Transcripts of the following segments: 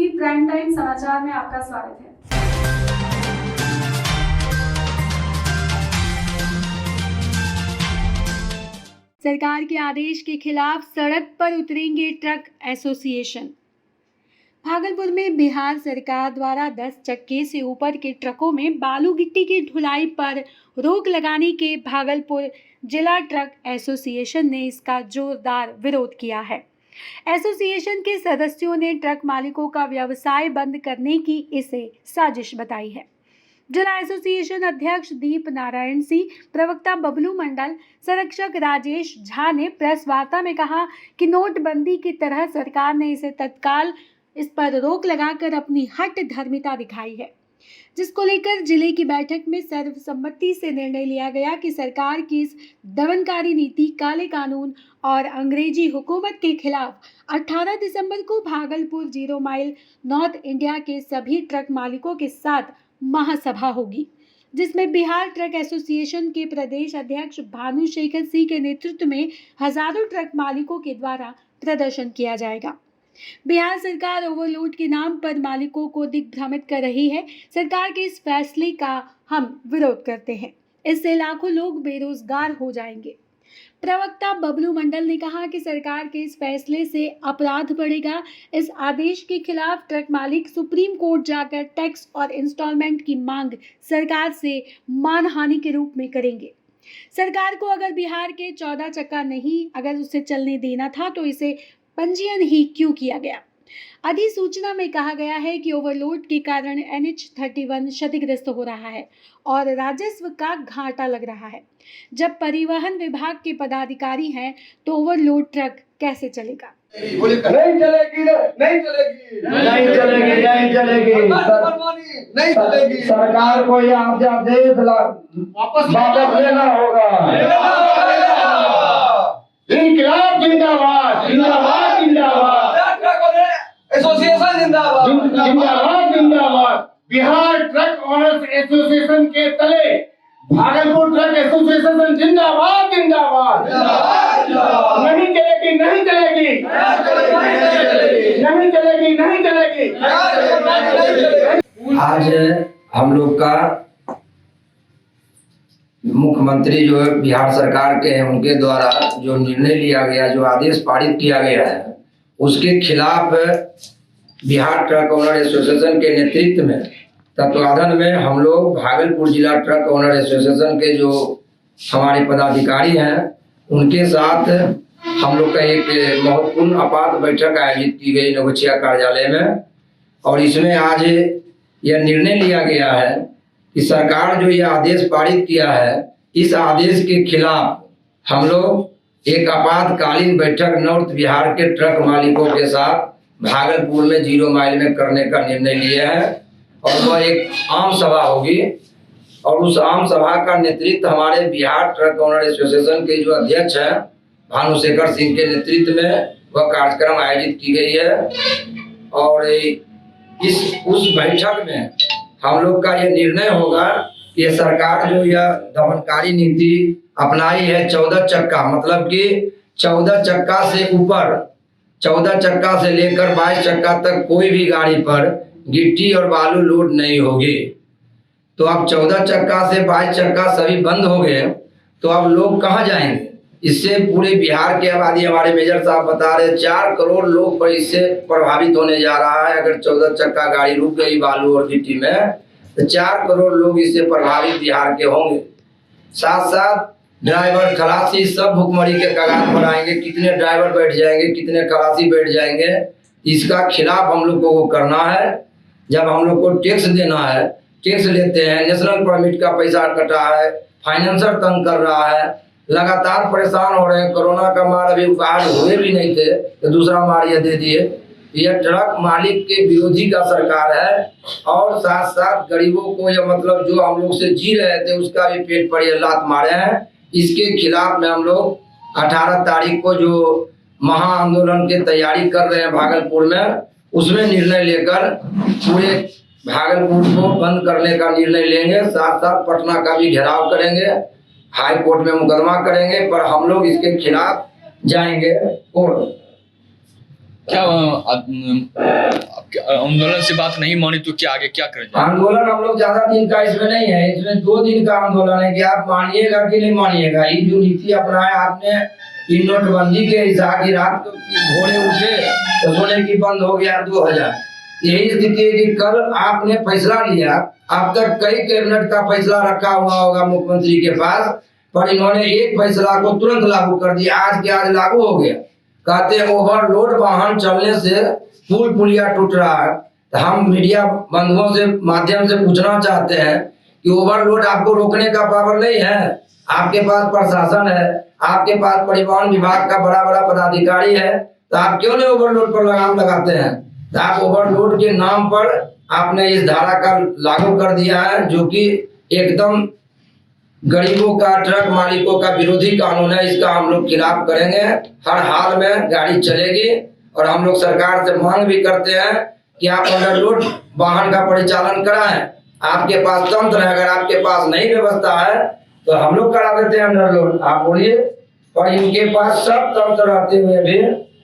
TV prime time समाचार में आपका स्वागत है। सरकार के आदेश के खिलाफ सड़क पर उतरेंगे ट्रक एसोसिएशन। भागलपुर में बिहार सरकार द्वारा 10 चक्के से ऊपर के ट्रकों में बालू गिट्टी की ढुलाई पर रोक लगाने के भागलपुर जिला ट्रक एसोसिएशन ने इसका जोरदार विरोध किया है। एसोसिएशन के सदस्यों ने ट्रक मालिकों का व्यवसाय बंद करने की इसे साजिश बताई है। जिला एसोसिएशन अध्यक्ष दीप नारायण सिंह, प्रवक्ता बबलू मंडल, संरक्षक राजेश झा ने प्रेस वार्ता में कहा कि नोटबंदी की तरह सरकार ने इसे तत्काल इस पर रोक लगाकर अपनी हट धर्मिता दिखाई है, जिसको लेकर जिले की बैठक में सर्वसम्मति से निर्णय लिया गया कि सरकार की इस दमनकारी नीति, काले कानून और अंग्रेजी हुकूमत के खिलाफ 18 दिसंबर को भागलपुर 0 माइल नॉर्थ इंडिया के सभी ट्रक मालिकों के साथ महासभा होगी, जिसमें बिहार ट्रक एसोसिएशन के प्रदेश अध्यक्ष भानुशेखर सिंह के नेतृत्व में हजारों ट्रक मालिकों के द्वारा प्रदर्शन किया जाएगा। बिहार सरकार ओवरलोड के नाम पर मालिकों को दिग्भ्रमित कर रही है। सरकार के इस फैसले का हम विरोध करते हैं। इससे लाखों लोग बेरोजगार हो जाएंगे। प्रवक्ता बबलू मंडल ने कहा कि सरकार के इस फैसले से अपराध बढ़ेगा। इस आदेश के खिलाफ ट्रक मालिक सुप्रीम कोर्ट जाकर टैक्स और इंस्टॉलमेंट की मांग सरकार से मानहानि के रूप में करेंगे। सरकार को अगर बिहार के 14 चक्का नहीं अगर उसे चलने देना था तो इसे पंजीयन ही क्यों किया गया। अधिसूचना में कहा गया है कि ओवरलोड के कारण NH-31 क्षतिग्रस्त हो रहा है और राजस्व का घाटा लग रहा है। जब परिवहन विभाग के पदाधिकारी हैं तो ओवरलोड ट्रक कैसे चलेगा? नहीं चलेगी, नहीं चलेगी, नहीं चलेगी, नहीं चलेगी, नहीं चलेगी। सरकार को ये आदेश वापस लेना होगा। इनकलाब जिंदाबाद, जिंदाबाद, जिंदाबाद। एसोसिएशन जिंदाबाद, जिंदाबाद, जिंदाबाद। बिहार ट्रक ओनर्स एसोसिएशन के तले भागलपुर ट्रक एसोसिएशन जिंदाबाद, जिंदाबाद। नहीं चलेगी, नहीं चलेगी, नहीं चलेगी, नहीं चलेगी। आज हम लोग का मुख्यमंत्री जो बिहार सरकार के हैं उनके द्वारा जो निर्णय लिया गया, जो आदेश पारित किया गया है, उसके खिलाफ बिहार ट्रक ओनर एसोसिएशन के नेतृत्व में तत्वाधान में हम लोग भागलपुर जिला ट्रक ओनर एसोसिएशन के जो हमारे पदाधिकारी हैं उनके साथ हम लोग का एक महत्वपूर्ण आपात बैठक आयोजित की गई नवगछिया कार्यालय में। और इसमें आज यह निर्णय लिया गया है कि सरकार जो यह आदेश पारित किया है, इस आदेश के खिलाफ हम लोग एक आपातकालीन बैठक नॉर्थ बिहार के ट्रक मालिकों के साथ भागलपुर में 0 माइल में करने का निर्णय लिए हैं। और वह एक आम सभा होगी और उस आम सभा का नेतृत्व हमारे बिहार ट्रक ओनर एसोसिएशन के जो अध्यक्ष हैं भानुशेखर सिंह के नेतृत्व में वह कार्यक्रम आयोजित की गई है। और उस बैठक में हम लोग का ये निर्णय होगा कि सरकार जो यह दमनकारी नीति अपनाई है 14 चक्का, मतलब कि 14 चक्का से ऊपर 14 चक्का से लेकर 22 चक्का तक कोई भी गाड़ी पर गिट्टी और बालू लोड नहीं होगी। तो अब 14 चक्का से 22 चक्का सभी बंद हो गए तो अब लोग कहाँ जाएंगे? इससे पूरे बिहार की आबादी, हमारे मेजर साहब बता रहे 4 करोड़ लोग पर इससे प्रभावित होने जा रहा है। अगर 14 चक्का गाड़ी रुक गई बालू और गिट्टी में तो 4 करोड़ लोग इससे प्रभावित बिहार के होंगे। साथ साथ ड्राइवर, खलासी सब भुखमरी के कगार पर आएंगे। कितने ड्राइवर बैठ जाएंगे, कितने खलासी बैठ जाएंगे, इसका खिलाफ हम लोग को करना है। जब हम लोग को टैक्स देना है, टैक्स लेते हैं, नेशनल परमिट का पैसा कटा है, फाइनेंसर तंग कर रहा है, लगातार परेशान हो रहे हैं। कोरोना का मार अभी बाहर हुए भी नहीं थे तो दूसरा मार ये दे दिए। यह ट्रक मालिक के विरोधी का सरकार है और साथ साथ गरीबों को यह मतलब जो हम लोग से जी रहे थे उसका भी पेट पर ये लात मारे हैं। इसके खिलाफ में हम लोग 18 तारीख को जो महा आंदोलन की तैयारी कर रहे हैं भागलपुर में, उसमें निर्णय लेकर पूरे भागलपुर को बंद करने का निर्णय लेंगे। साथ साथ पटना का भी घेराव करेंगे, हाई कोर्ट में मुकदमा करेंगे, पर हम लोग इसके खिलाफ जाएंगे। और क्या आंदोलन से बात नहीं मानी तो क्या आगे क्या करें? आंदोलन हम लोग ज्यादा दिन का इसमें नहीं है, इसमें 2 दिन का आंदोलन है कि आप मानिएगा कि नहीं मानिएगा। ये जो नीति अपनाया आपने, इन नोटबंदी के हिसाब की रात को घोड़े उठे तो सोने की बंद हो गया 2000। यही स्थिति है कि कल आपने फैसला लिया, अब तक कई कैबिनेट का फैसला रखा हुआ होगा मुख्यमंत्री के पास, पर इन्होंने एक फैसला को तुरंत लागू कर दिया, आज के आज लागू हो गया। कहते हैं ओवरलोड वाहन चलने से पुल पुलिया टूट रहा है। तो हम मीडिया बंधुओं से माध्यम से पूछना चाहते हैं कि ओवरलोड आपको रोकने का पावर नहीं है? आपके पास प्रशासन है, आपके पास परिवहन विभाग का बड़ा बड़ा पदाधिकारी है, तो आप क्यों नहीं ओवरलोड पर लगाम लगाते हैं? तो आप ओवरलोड के नाम पर आपने इस धारा का लागू कर दिया है, जो कि एकदम गरीबों का, ट्रक मालिकों का विरोधी कानून है। इसका हम लोग खिलाफ करेंगे, हर हाल में गाड़ी चलेगी। और हम लोग सरकार से मांग भी करते हैं कि आप ओवरलोड वाहन का परिचालन कराएं। आपके पास तंत्र है, अगर आपके पास नहीं व्यवस्था है तो हम लोग करा देते हैं अंडरलोड, आप बोलिए। और इनके पास सब तंत्र रहते हुए भी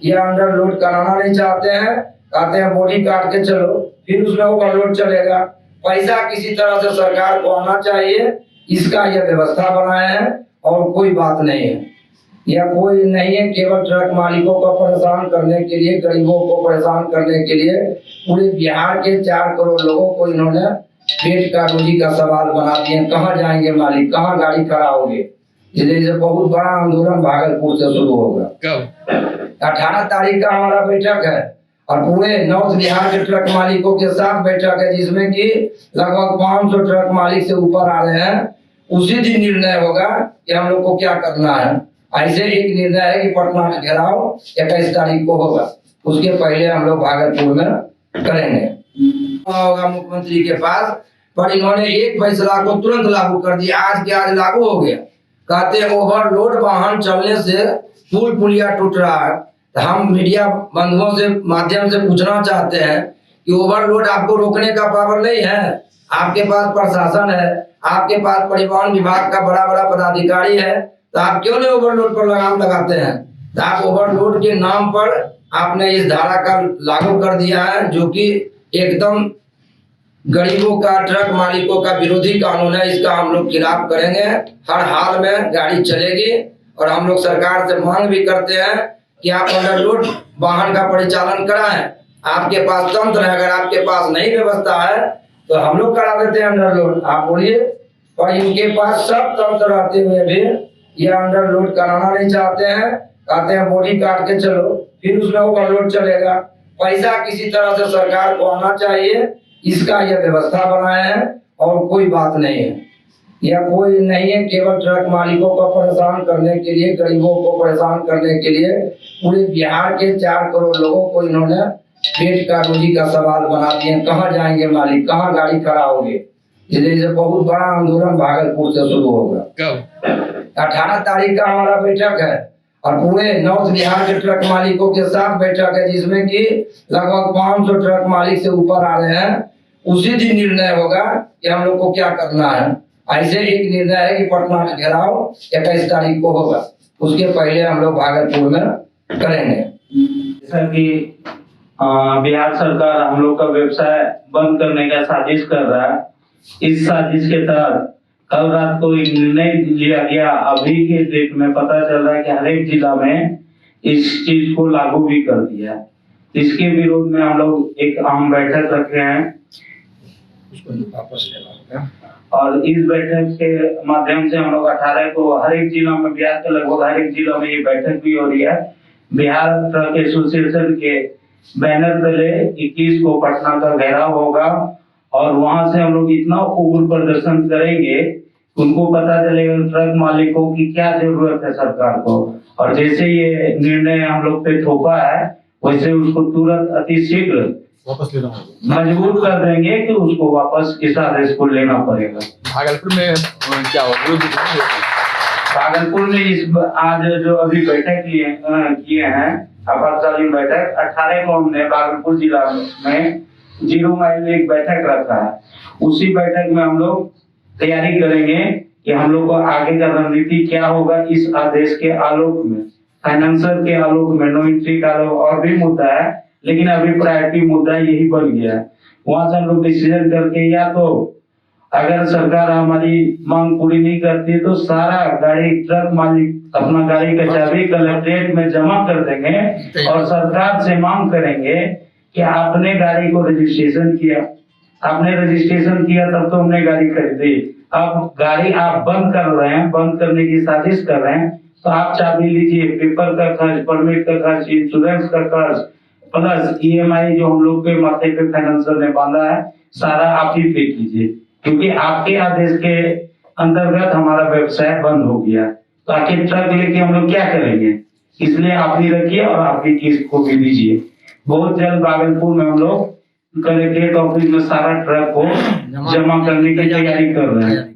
ये अंडरलोड कराना नहीं चाहते हैं, कहते हैं बॉडी काट के चलो, फिर उसमें ओवरलोड चलेगा। पैसा किसी तरह से सरकार को आना चाहिए, इसका यह व्यवस्था बनाए हैं और कोई बात नहीं है। यह कोई नहीं है, केवल ट्रक मालिकों को परेशान करने के लिए, गरीबों को परेशान करने के लिए पूरे बिहार के 4 करोड़ लोगों को इन्होंने पेट का रोजी का सवाल बना दिए। कहाँ जाएंगे मालिक, कहाँ गाड़ी खड़ा होगी? इसलिए बहुत बड़ा आंदोलन भागलपुर से शुरू होगा। कब? 18 तारीख का हमारा बैठक है और पूरे नॉर्थ बिहार के ट्रक मालिकों के साथ बैठक है, जिसमें कि लगभग 500 ट्रक मालिक से ऊपर आ रहे हैं। उसी दिन निर्णय होगा कि हम लोग को क्या करना है। ऐसे एक निर्णय है कि पटना में घेराव 21 तारीख को होगा, उसके पहले हम लोग भागलपुर में करेंगे। होगा मुख्यमंत्री के पास, पर इन्होंने एक फैसला को तुरंत लागू कर दिया, आज के आज लागू हो गया। कहते हैं ओवरलोड वाहन चलने से पुल पुलिया टूट रहा है। तो हम मीडिया बंधुओं से माध्यम से पूछना चाहते हैं कि ओवरलोड आपको रोकने का पावर नहीं है? आपके पास प्रशासन है, आपके पास परिवहन विभाग का बड़ा बड़ा पदाधिकारी है, तो आप क्यों नहीं ओवरलोड पर लगाम लगाते हैं? तो आप ओवरलोड के नाम पर आपने इस धारा का लागू कर दिया है, जो कि एकदम गरीबों का, ट्रक मालिकों का विरोधी कानून है। इसका हम लोग खिलाफ करेंगे, हर हाल में गाड़ी चलेगी। और हम लोग सरकार से मांग भी करते हैं कि आप अंडरलोड वाहन का परिचालन कराएं। आपके पास तंत्र है, अगर आपके पास नहीं व्यवस्था है तो हम लोग करा देते हैं अंडरलोड, आप बोलिए। और इनके पास सब तंत्र रहते हुए भी ये अंडरलोड कराना नहीं चाहते हैं, कहते हैं बॉडी काट के चलो, फिर उसमें ओवरलोड चलेगा। पैसा किसी तरह से सरकार को आना चाहिए, इसका यह व्यवस्था बनाए हैं और कोई बात नहीं है। यह कोई नहीं है, केवल ट्रक मालिकों को परेशान करने के लिए, गरीबों को परेशान करने के लिए पूरे बिहार के 4 करोड़ लोगों को इन्होंने पेट का रोजी का सवाल बना दिए। कहाँ जाएंगे मालिक, कहाँ गाड़ी खड़ा होगी? इसलिए बहुत बड़ा आंदोलन भागलपुर से शुरू होगा। कब? 18 तारीख का हमारा बैठक है और पूरे नॉर्थ बिहार के ट्रक मालिकों के साथ बैठक है, जिसमें कि लगभग 500 ट्रक मालिक से ऊपर आ रहे हैं। उसी दिन निर्णय होगा कि हम लोग को क्या करना है। ऐसे एक निर्णय है कि पटना में घेराव 21 तारीख को होगा, उसके पहले हम लोग भागलपुर में करेंगे। जैसा कि बिहार सरकार हम लोग का व्यवसाय बंद करने का साजिश कर रहा है, इस साजिश के तहत कल रात को एक निर्णय लिया गया। अभी के डेट में पता चल रहा है कि हर एक जिला में इस चीज को लागू भी कर दिया है। इसके विरोध में हम लोग एक अहम बैठक रखे हैं और इस बैठक के माध्यम से हम लोग 18 को हर एक जिला में, बिहार के लगभग हर एक जिला में ये बैठक भी हो रही है। बिहार ट्रक एसोसिएशन के बैनर तले 21 को पटना का घेराव होगा और वहां से हम लोग इतना उग्र प्रदर्शन करेंगे, उनको पता चलेगा ट्रक मालिकों की क्या जरूरत है सरकार को। और जैसे ये निर्णय हम लोग पे थोपा है, वैसे उसको तुरंत अतिशीघ्र वापस लेना मजबूर कर देंगे कि उसको वापस इस आदेश को लेना पड़ेगा। भागलपुर में क्या होगा? भागलपुर में इस आज जो अभी बैठक किए हैं आपातकालीन बैठक, 18 को हमने भागलपुर जिला में 0 माइल में एक बैठक रखा है। उसी बैठक में हम लोग तैयारी करेंगे कि हम लोग को आगे का रणनीति क्या होगा इस आदेश के आलोक में, फाइनेंशियल के आलोक में, नो एंट्री का आलोक और भी मुद्दा है। लेकिन अभी प्रायोरिटी मुद्दा यही बन गया है। वहां से हम लोग डिसीजन करके या तो अगर सरकार हमारी मांग पूरी नहीं करती तो सारा गाड़ी ट्रक मालिक अपना गाड़ी का चाबी कलेक्ट्रेट में जमा कर देंगे और सरकार से मांग करेंगे कि आपने गाड़ी को रजिस्ट्रेशन किया, आपने रजिस्ट्रेशन किया तब तो हमने गाड़ी खरीदी, अब गाड़ी आप बंद कर रहे हैं, बंद करने की साजिश कर रहे हैं, तो आप चाबी लीजिए, पेपर का खर्च, परमिट का खर्च, इंश्योरेंस का खर्च प्लस ईएमआई जो हम लोग के माथे पे फाइनेंसर ने बांधा है सारा आप ही पे कीजिए, क्योंकि आपके आदेश के अंतर्गत हमारा व्यवसाय बंद हो गया। तो आखिर ट्रक लेके हम लोग क्या करेंगे, इसलिए आप ही रखिए और आपकी किस्त को भी दीजिए। बहुत जल्द भागलपुर में हम लोग कलेक्ट्रेट ऑफिस में सारा ट्रक को जमा करने की तैयारी कर रहे हैं।